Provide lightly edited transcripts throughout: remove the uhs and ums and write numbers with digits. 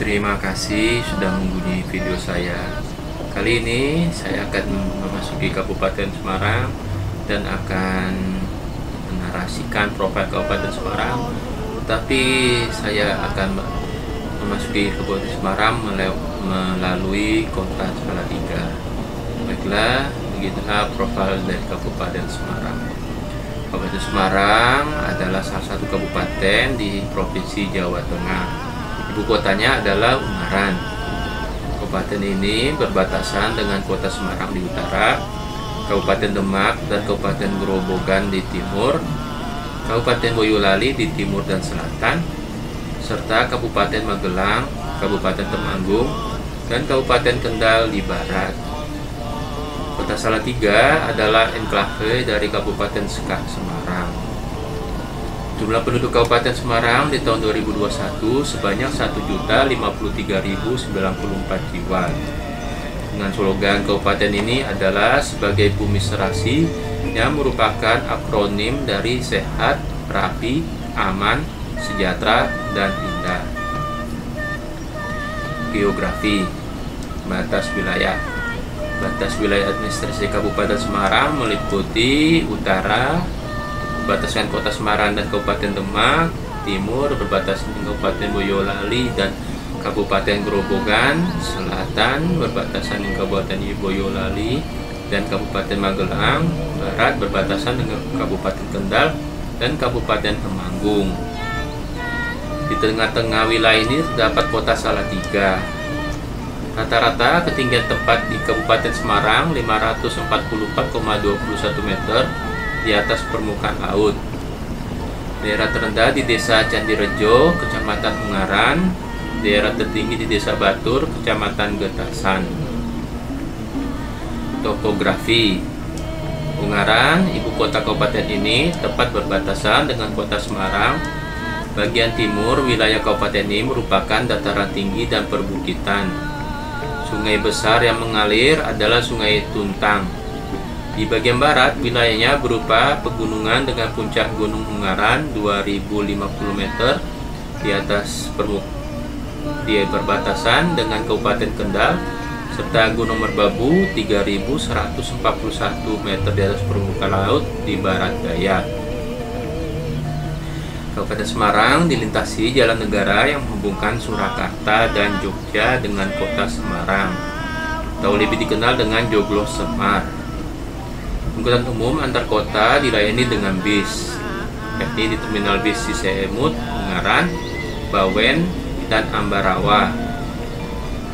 Terima kasih sudah mengunjungi video saya. Kali ini saya akan memasuki Kabupaten Semarang dan akan menarasikan profil Kabupaten Semarang. Tetapi saya akan memasuki Kabupaten Semarang melalui Kota Salatiga. Baiklah, begitulah profil dari Kabupaten Semarang. Kabupaten Semarang adalah salah satu kabupaten di Provinsi Jawa Tengah. Ibu kotanya adalah Ungaran. Kabupaten ini berbatasan dengan Kota Semarang di utara, Kabupaten Demak dan Kabupaten Grobogan di timur, Kabupaten Boyolali di timur dan selatan, serta Kabupaten Magelang, Kabupaten Temanggung, dan Kabupaten Kendal di barat. Kota Salatiga adalah enklave dari Kabupaten Semarang. Jumlah penduduk Kabupaten Semarang di tahun 2021 sebanyak 1.053.094 jiwa. Dengan slogan kabupaten ini adalah sebagai bumi serasi, yang merupakan akronim dari sehat, rapi, aman, sejahtera, dan indah. Geografi. Batas wilayah. Batas wilayah administrasi Kabupaten Semarang meliputi utara, berbatasan Kota Semarang dan Kabupaten Demak, timur berbatasan dengan Kabupaten Boyolali dan Kabupaten Grobogan, selatan berbatasan dengan Kabupaten Boyolali dan Kabupaten Magelang, barat berbatasan dengan Kabupaten Kendal dan Kabupaten Temanggung. Di tengah-tengah wilayah ini terdapat Kota Salatiga. Rata-rata ketinggian tempat di Kabupaten Semarang 544,21 meter di atas permukaan laut. Daerah terendah di Desa Candirejo, Kecamatan Ungaran. Daerah tertinggi di Desa Batur, Kecamatan Getasan. Topografi. Ungaran, ibu kota kabupaten ini, tepat berbatasan dengan Kota Semarang. Bagian timur wilayah kabupaten ini merupakan dataran tinggi dan perbukitan. Sungai besar yang mengalir adalah Sungai Tuntang. Di bagian barat, wilayahnya berupa pegunungan dengan puncak Gunung Ungaran 2050 meter di atas di perbatasan dengan Kabupaten Kendal, serta Gunung Merbabu 3141 meter di atas permukaan laut di barat daya. Kabupaten Semarang dilintasi jalan negara yang menghubungkan Surakarta dan Jogja dengan Kota Semarang, atau lebih dikenal dengan Joglo Semar. Angkutan umum antar kota dilayani dengan bis, yakni di Terminal Bis Ciseemut, Ungaran, Bawen, dan Ambarawa.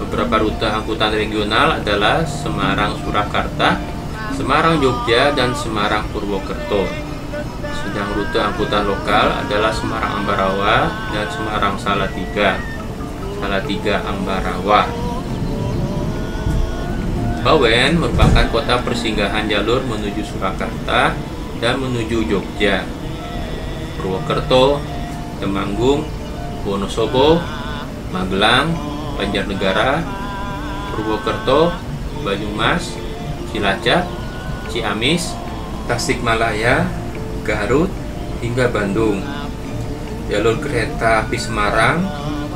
Beberapa rute angkutan regional adalah Semarang Surakarta, Semarang Jogja, dan Semarang Purwokerto. Sedang rute angkutan lokal adalah Semarang Ambarawa dan Semarang Salatiga. Salatiga Ambarawa. Bawen merupakan kota persinggahan jalur menuju Surakarta dan menuju Jogja. Purwokerto, Temanggung, Wonosobo, Magelang, Banjarnegara, Purwokerto, Banyumas, Cilacap, Ciamis, Tasikmalaya, Garut, hingga Bandung. Jalur kereta api Semarang,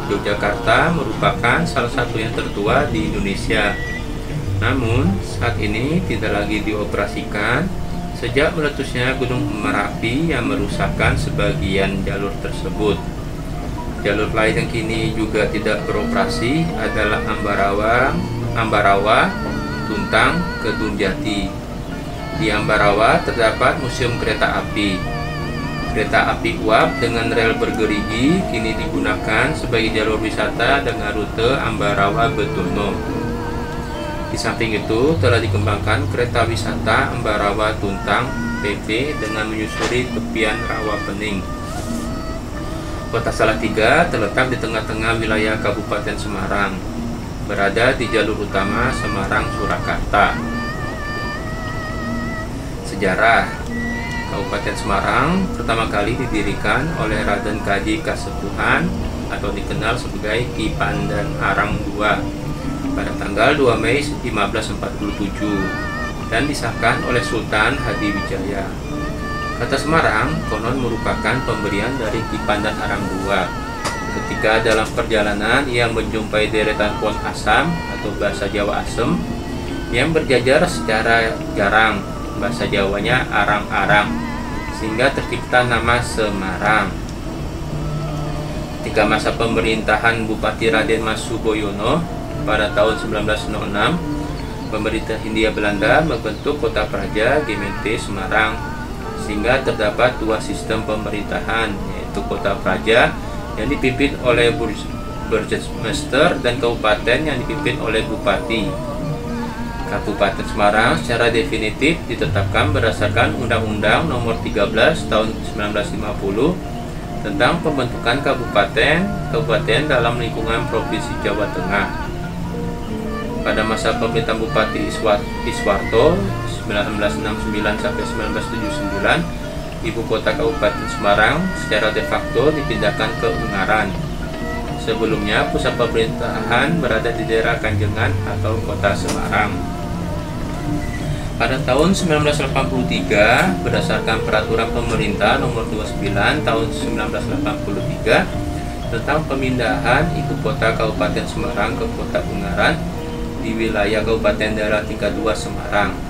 Yogyakarta merupakan salah satu yang tertua di Indonesia. Namun, saat ini tidak lagi dioperasikan sejak meletusnya Gunung Merapi yang merusakkan sebagian jalur tersebut. Jalur lain yang kini juga tidak beroperasi adalah Ambarawa, Tuntang, Kedungjati. Di Ambarawa terdapat Museum Kereta Api. Kereta api uap dengan rel bergerigi kini digunakan sebagai jalur wisata dengan rute Ambarawa-Betono. Di samping itu telah dikembangkan kereta wisata Ambarawa-Tuntang PP dengan menyusuri tepian Rawa Pening. Kota Salatiga terletak di tengah-tengah wilayah Kabupaten Semarang, berada di jalur utama Semarang-Surakarta. Sejarah. Kabupaten Semarang pertama kali didirikan oleh Raden Kaji Kasepuhan atau dikenal sebagai Ki Pandanarang II pada tanggal 2 Mei 1547 dan disahkan oleh Sultan Hadiwijaya. Kota Semarang konon merupakan pemberian dari Ki Pandanarang II. Ketika dalam perjalanan ia menjumpai deretan pohon asam atau bahasa Jawa asem yang berjajar secara jarang, bahasa Jawanya arang-arang, sehingga tercipta nama Semarang. Ketika masa pemerintahan Bupati Raden Mas Suboyono pada tahun 1906, pemerintah Hindia Belanda membentuk Kota Praja GMT Semarang, sehingga terdapat dua sistem pemerintahan, yaitu Kota Praja yang dipimpin oleh Burgemeester dan Kabupaten yang dipimpin oleh Bupati. Kabupaten Semarang secara definitif ditetapkan berdasarkan Undang-Undang Nomor 13 Tahun 1950 tentang pembentukan kabupaten dalam lingkungan Provinsi Jawa Tengah. Pada masa pemerintahan Bupati Iswarto 1969 sampai 1979, ibu kota Kabupaten Semarang secara de facto dipindahkan ke Ungaran. Sebelumnya pusat pemerintahan berada di daerah Kanjengan atau Kota Semarang. Pada tahun 1983, berdasarkan Peraturan Pemerintah Nomor 29 Tahun 1983 tentang pemindahan ibu kota Kabupaten Semarang ke Kota Ungaran di wilayah Kabupaten Daerah Tingkat 2 Semarang.